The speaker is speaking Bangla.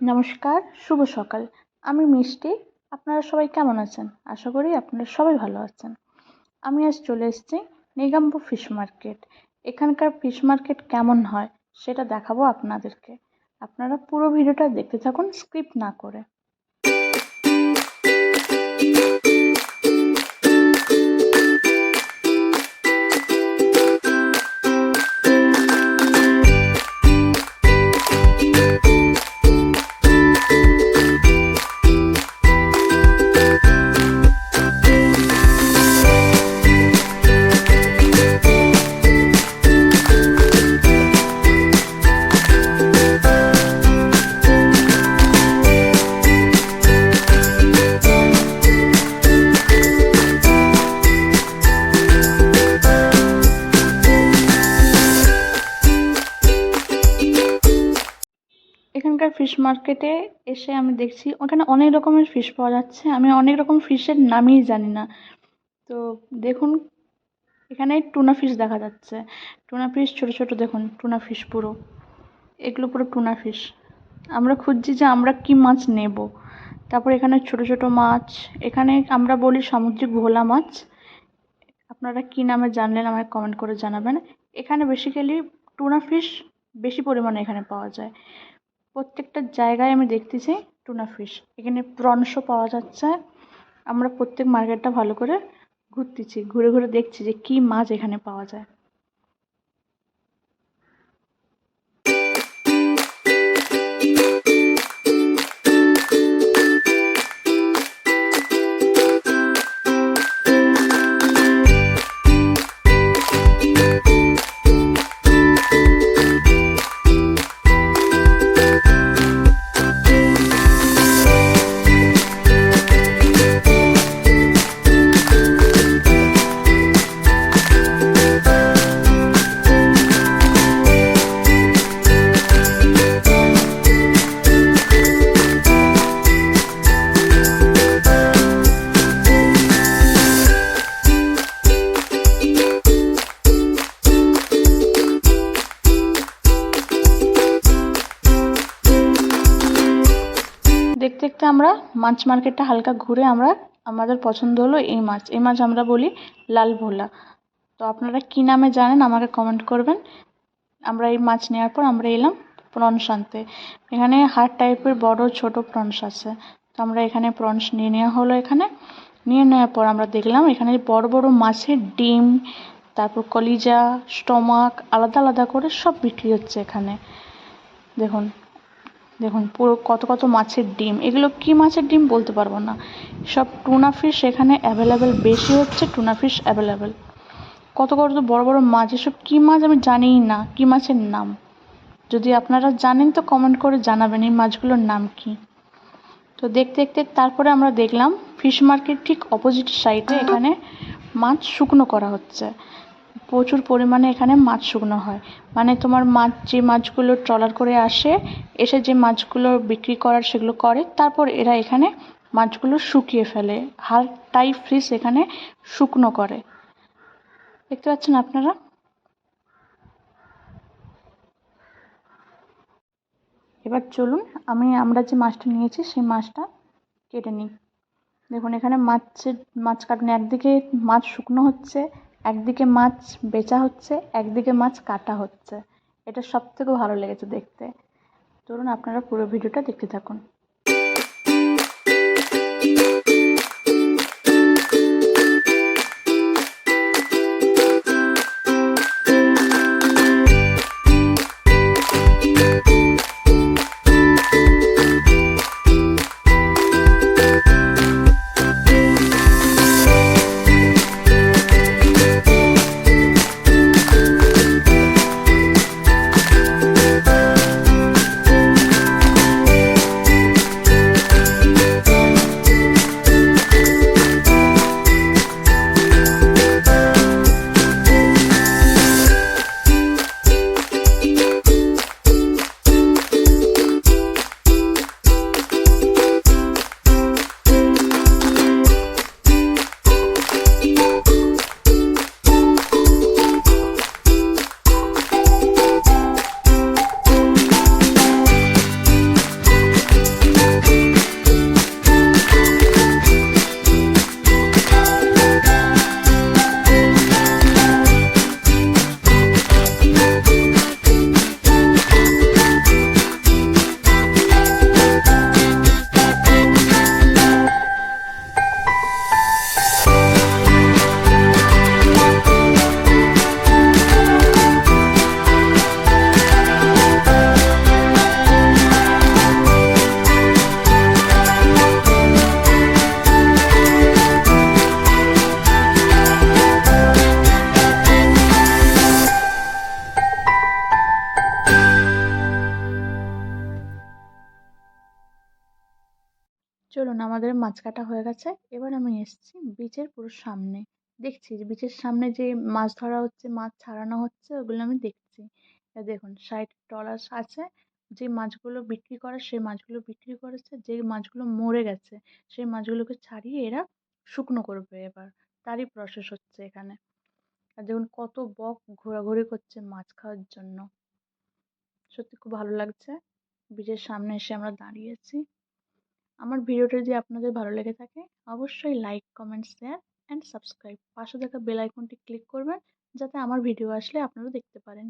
নমস্কার, শুভ সকাল। আমি মিষ্টি। আপনারা সবাই কেমন আছেন? আশা করি আপনারা সবাই ভালো আছেন। আমি আজ চলে এসেছি নেগাম্বু ফিশ মার্কেট। এখানকার ফিশ মার্কেট কেমন হয় সেটা দেখাবো আপনাদেরকে। আপনারা পুরো ভিডিওটা দেখতে থাকুন স্কিপ না করে। এখানকার ফিশ মার্কেটে এসে আমি দেখছি ওখানে অনেক রকমের ফিশ পাওয়া যাচ্ছে। আমি অনেক রকম ফিশের নামই জানি না। তো দেখুন, এখানে টুনা ফিশ দেখা যাচ্ছে। টুনা ফিশ ছোট ছোট, দেখুন টুনা ফিশ পুরো, এগুলো পুরো টুনা ফিশ। আমরা খুঁজছি যে আমরা কি মাছ নেব। তারপর এখানে ছোট ছোট মাছ, এখানে আমরা বলি সামুদ্রিক ভোলা মাছ। আপনারা কি নামে জানলেন আমায় কমেন্ট করে জানাবেন। এখানে বেসিক্যালি টুনা ফিশ বেশি পরিমাণে এখানে পাওয়া যায়। প্রত্যেকটা জায়গায় আমি দেখতেছি টুনা ফিশ। এখানে প্রনসও পাওয়া যাচ্ছে। আমরা প্রত্যেক মার্কেটটা ভালো করে ঘুরতেছি, ঘুরে ঘুরে দেখছি যে কি মাছ এখানে পাওয়া যায়। দেখতে দেখতে আমরা মাছ মার্কেটটা হালকা ঘুরে আমাদের পছন্দ হলো এই মাছ। এই মাছ আমরা বলি লাল ভোলা। তো আপনারা কি নামে জানেন আমাকে কমেন্ট করবেন। আমরা এই মাছ নেওয়ার পর আমরা এলাম প্রনস আনতে। এখানে হাড় টাইপের বড় ছোট প্রনস আছে। তো আমরা এখানে প্রনস নিয়ে নেওয়া হলো। এখানে নিয়ে নেওয়ার পর আমরা দেখলাম এখানে বড় বড় মাছের ডিম, তারপর কলিজা, স্টমাক আলাদা আলাদা করে সব বিক্রি হচ্ছে এখানে। দেখুন দেখুন পুরো কত কত মাছের ডিম। এগুলো কি মাছের ডিম বলতে পারবো না। সব টুনা ফিশ এখানে অ্যাভেলেবেল, বেশি হচ্ছে টুনা ফিশ অ্যাভেলেবেল। কত কত বড় বড় মাছ, এসব কি মাছ আমি জানিই না কি মাছের নাম। যদি আপনারা জানেন তো কমেন্ট করে জানাবেন এই মাছগুলোর নাম কি। তো দেখতে দেখতে তারপরে আমরা দেখলাম ফিশ মার্কেট ঠিক অপোজিট সাইডে এখানে মাছ শুকনো করা হচ্ছে। প্রচুর পরিমাণে এখানে মাছ শুকনো হয়। মানে তোমার মাছ, যে মাছগুলো ট্রলার করে আসে, এসে যে মাছগুলো বিক্রি করার সেগুলো করে, তারপর এরা এখানে মাছগুলো শুকিয়ে ফেলে। হাড় টাইপ ফিশ এখানে শুকনো করে। দেখতে পাচ্ছেন আপনারা। এবার চলুন আমরা যে মাছটা নিয়েছি সেই মাছটা কেটে নিই। দেখুন এখানে মাছ কাটানো, একদিকে মাছ শুকনো হচ্ছে, একদিকে মাছ বেচা হচ্ছে, একদিকে মাছ কাটা হচ্ছে। এটা সব থেকে ভালো লেগেছে দেখতে। চলুন আপনারা পুরো ভিডিওটা দেখতে থাকুন। চলুন, আমাদের মাছ কাটা হয়ে গেছে। এবার আমি এসেছি বিচের পুরো সামনে। দেখছি যে বিচের সামনে যে মাছ ধরা হচ্ছে, মাছ ছাড়ানো হচ্ছে, ওগুলো আমি দেখছি। দেখুন সাইড ট্রলার আছে, যে মাছগুলো বিক্রি করে সেই মাছগুলো বিক্রি করেছে, যে মাছগুলো মরে গেছে সেই মাছগুলোকে ছাড়িয়ে এরা শুকনো করবে এবার। তারই প্রসেস হচ্ছে এখানে। আর দেখুন কত বক ঘোরাঘুরি করছে মাছ খাওয়ার জন্য। সত্যি খুব ভালো লাগছে। বিচের সামনে এসে আমরা দাঁড়িয়েছি। আমার ভিডিওটা যদি আপনাদের ভালো লেগে থাকে, অবশ্যই like, comment, share and subscribe. পাশে থাকা বেল আইকনটি ক্লিক করবেন, যাতে আমার ভিডিও আসলে আপনারা দেখতে পারেন।